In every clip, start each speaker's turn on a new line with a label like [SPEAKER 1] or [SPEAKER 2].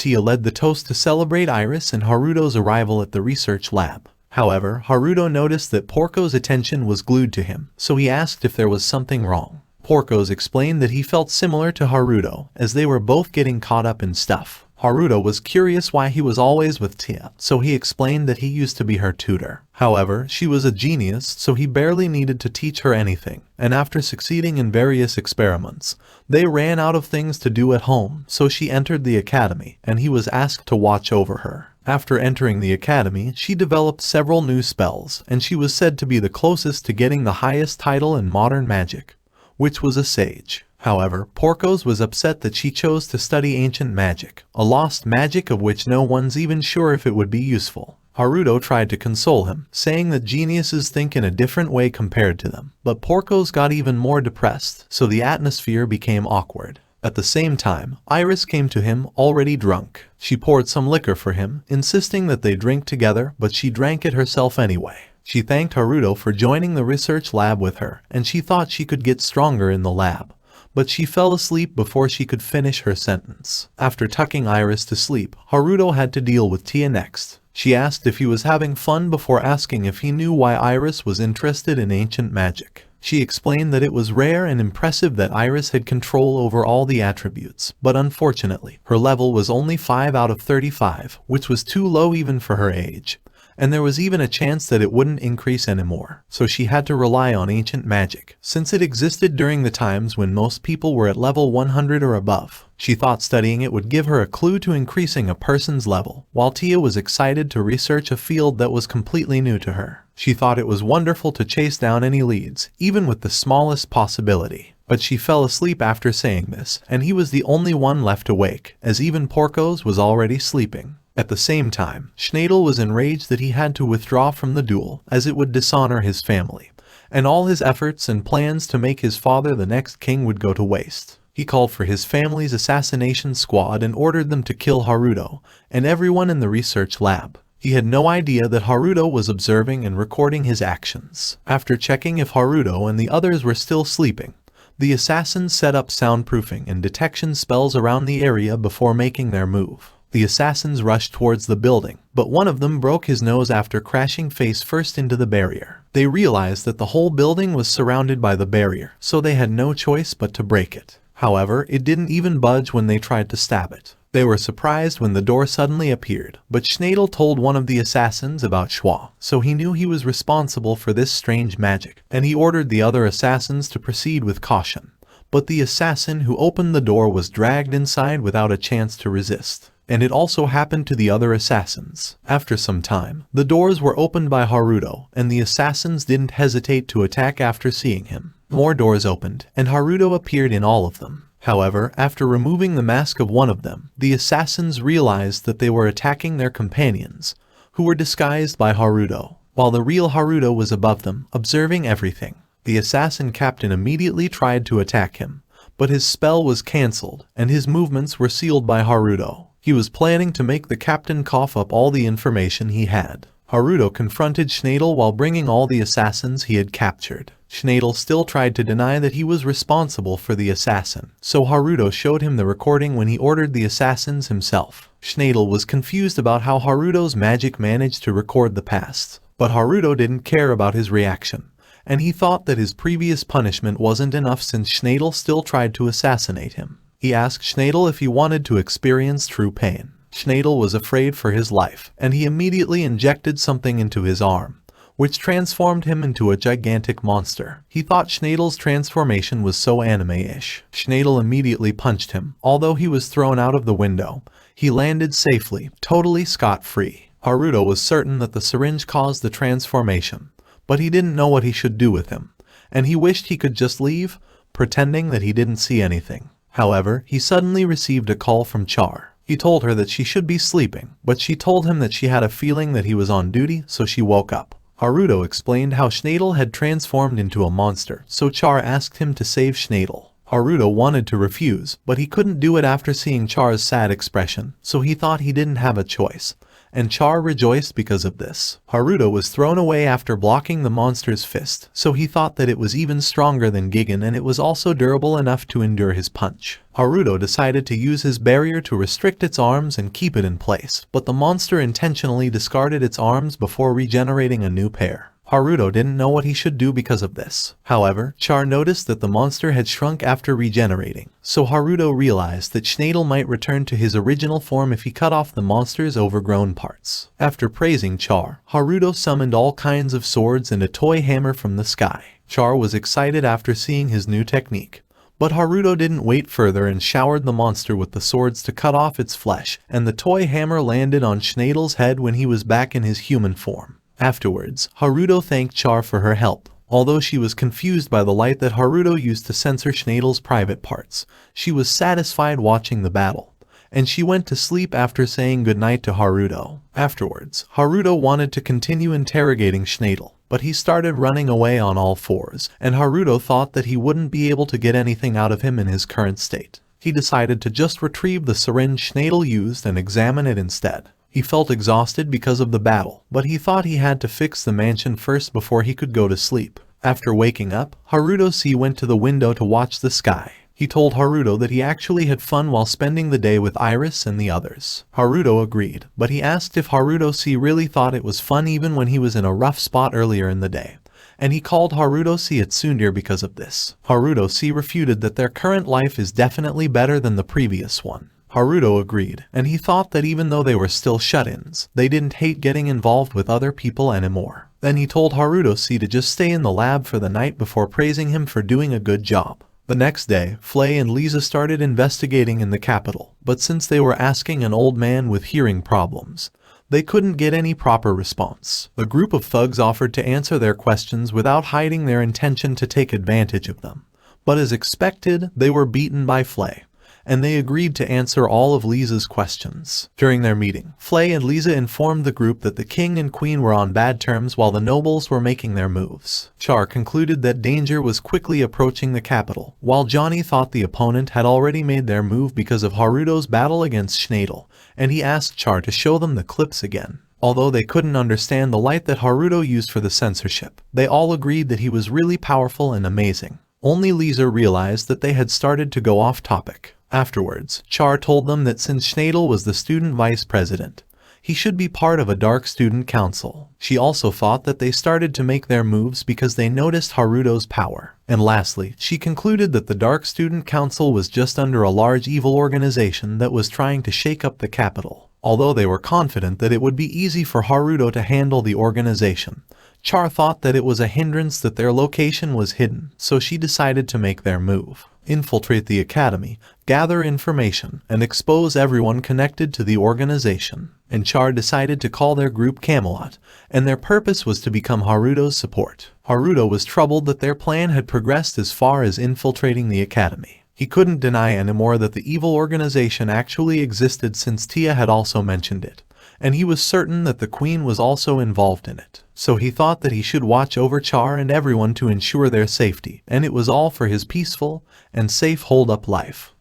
[SPEAKER 1] Tia led the toast to celebrate Iris and Haruto's arrival at the research lab. However, Haruto noticed that Porco's attention was glued to him, so he asked if there was something wrong. Porco's explained that he felt similar to Haruto, as they were both getting caught up in stuff. Haruto was curious why he was always with Tia, so he explained that he used to be her tutor. However, she was a genius, so he barely needed to teach her anything, and after succeeding in various experiments, they ran out of things to do at home, so she entered the academy, and he was asked to watch over her. After entering the academy, she developed several new spells, and she was said to be the closest to getting the highest title in modern magic, which was a sage. However, Porco's was upset that she chose to study ancient magic, a lost magic of which no one's even sure if it would be useful. Haruto tried to console him, saying that geniuses think in a different way compared to them, but Porco's got even more depressed, so the atmosphere became awkward. At the same time, Iris came to him, already drunk. She poured some liquor for him, insisting that they drink together, but she drank it herself anyway. She thanked Haruto for joining the research lab with her, and she thought she could get stronger in the lab. But she fell asleep before she could finish her sentence. After tucking Iris to sleep, Haruto had to deal with Tia next. She asked if he was having fun before asking if he knew why Iris was interested in ancient magic. She explained that it was rare and impressive that Iris had control over all the attributes, but unfortunately, her level was only 5 out of 35, which was too low even for her age. And there was even a chance that it wouldn't increase anymore, so she had to rely on ancient magic, since it existed during the times when most people were at level 100 or above. She thought studying it would give her a clue to increasing a person's level, while Tia was excited to research a field that was completely new to her. She thought it was wonderful to chase down any leads, even with the smallest possibility. But she fell asleep after saying this, and he was the only one left awake, as even Porco's was already sleeping. At the same time, Schneider was enraged that he had to withdraw from the duel, as it would dishonor his family, and all his efforts and plans to make his father the next king would go to waste. He called for his family's assassination squad and ordered them to kill Haruto and everyone in the research lab. He had no idea that Haruto was observing and recording his actions. After checking if Haruto and the others were still sleeping, the assassins set up soundproofing and detection spells around the area before making their move. The assassins rushed towards the building, but one of them broke his nose after crashing face first into the barrier. They realized that the whole building was surrounded by the barrier, so they had no choice but to break it. However, it didn't even budge when they tried to stab it. They were surprised when the door suddenly appeared, but Schneider told one of the assassins about Schwa, so he knew he was responsible for this strange magic, and he ordered the other assassins to proceed with caution. But the assassin who opened the door was dragged inside without a chance to resist. And it also happened to the other assassins. After some time, the doors were opened by Haruto, and the assassins didn't hesitate to attack after seeing him. More doors opened, and Haruto appeared in all of them. However, after removing the mask of one of them, the assassins realized that they were attacking their companions, who were disguised by Haruto, while the real Haruto was above them, observing everything. The assassin captain immediately tried to attack him, but his spell was cancelled, and his movements were sealed by Haruto. He was planning to make the captain cough up all the information he had. Haruto confronted Schneider while bringing all the assassins he had captured. Schneider still tried to deny that he was responsible for the assassin, so Haruto showed him the recording when he ordered the assassins himself. Schneider was confused about how Haruto's magic managed to record the past, but Haruto didn't care about his reaction, and he thought that his previous punishment wasn't enough since Schneider still tried to assassinate him. He asked Schneider if he wanted to experience true pain. Schneider was afraid for his life, and he immediately injected something into his arm, which transformed him into a gigantic monster. He thought Schneider's transformation was so anime-ish. Schneider immediately punched him. Although he was thrown out of the window, he landed safely, totally scot-free. Haruto was certain that the syringe caused the transformation, but he didn't know what he should do with him, and he wished he could just leave, pretending that he didn't see anything. However, he suddenly received a call from Char. He told her that she should be sleeping, but she told him that she had a feeling that he was on duty, so she woke up. Haruto explained how Schneider had transformed into a monster, so Char asked him to save Schneider. Haruto wanted to refuse, but he couldn't do it after seeing Char's sad expression, so he thought he didn't have a choice, and Char rejoiced because of this. Haruto was thrown away after blocking the monster's fist, so he thought that it was even stronger than Gigan and it was also durable enough to endure his punch. Haruto decided to use his barrier to restrict its arms and keep it in place, but the monster intentionally discarded its arms before regenerating a new pair. Haruto didn't know what he should do because of this. However, Char noticed that the monster had shrunk after regenerating, so Haruto realized that Schneider might return to his original form if he cut off the monster's overgrown parts. After praising Char, Haruto summoned all kinds of swords and a toy hammer from the sky. Char was excited after seeing his new technique. But Haruto didn't wait further and showered the monster with the swords to cut off its flesh, and the toy hammer landed on Schneider's head when he was back in his human form. Afterwards, Haruto thanked Char for her help. Although she was confused by the light that Haruto used to censor Schneider's private parts, she was satisfied watching the battle, and she went to sleep after saying goodnight to Haruto. Afterwards, Haruto wanted to continue interrogating Schneider, but he started running away on all fours, and Haruto thought that he wouldn't be able to get anything out of him in his current state. He decided to just retrieve the syringe Schneider used and examine it instead. He felt exhausted because of the battle, but he thought he had to fix the mansion first before he could go to sleep. After waking up, Haruto went to the window to watch the sky. He told Haruto that he actually had fun while spending the day with Iris and the others. Haruto agreed, but he asked if Haruto really thought it was fun even when he was in a rough spot earlier in the day. And he called Haruto a tsundere because of this. Haruto refuted that their current life is definitely better than the previous one. Haruto agreed, and he thought that even though they were still shut-ins, they didn't hate getting involved with other people anymore. Then he told Haruto to just stay in the lab for the night before praising him for doing a good job. The next day, Flay and Lisa started investigating in the capital, but since they were asking an old man with hearing problems, they couldn't get any proper response. A group of thugs offered to answer their questions without hiding their intention to take advantage of them. But as expected, they were beaten by Flay, and they agreed to answer all of Lisa's questions. During their meeting, Flay and Lisa informed the group that the king and queen were on bad terms while the nobles were making their moves. Char concluded that danger was quickly approaching the capital, while Johnny thought the opponent had already made their move because of Haruto's battle against Schneider, and he asked Char to show them the clips again. Although they couldn't understand the light that Haruto used for the censorship, they all agreed that he was really powerful and amazing. Only Lisa realized that they had started to go off topic. Afterwards, Char told them that since Schneider was the student vice president, he should be part of a dark student council. She also thought that they started to make their moves because they noticed Haruto's power. And lastly, she concluded that the dark student council was just under a large evil organization that was trying to shake up the capital. Although they were confident that it would be easy for Haruto to handle the organization, Char thought that it was a hindrance that their location was hidden, so she decided to make their move. Infiltrate the academy, gather information, and expose everyone connected to the organization. And Char decided to call their group Camelot, and their purpose was to become Haruto's support. Haruto was troubled that their plan had progressed as far as infiltrating the academy. He couldn't deny anymore that the evil organization actually existed since Tia had also mentioned it, and he was certain that the queen was also involved in it. So he thought that he should watch over Char and everyone to ensure their safety, and it was all for his peaceful and safe hold-up life.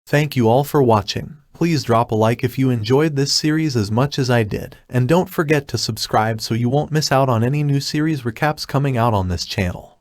[SPEAKER 1] Thank you all for watching. Please drop a like if you enjoyed this series as much as I did, and don't forget to subscribe so you won't miss out on any new series recaps coming out on this channel.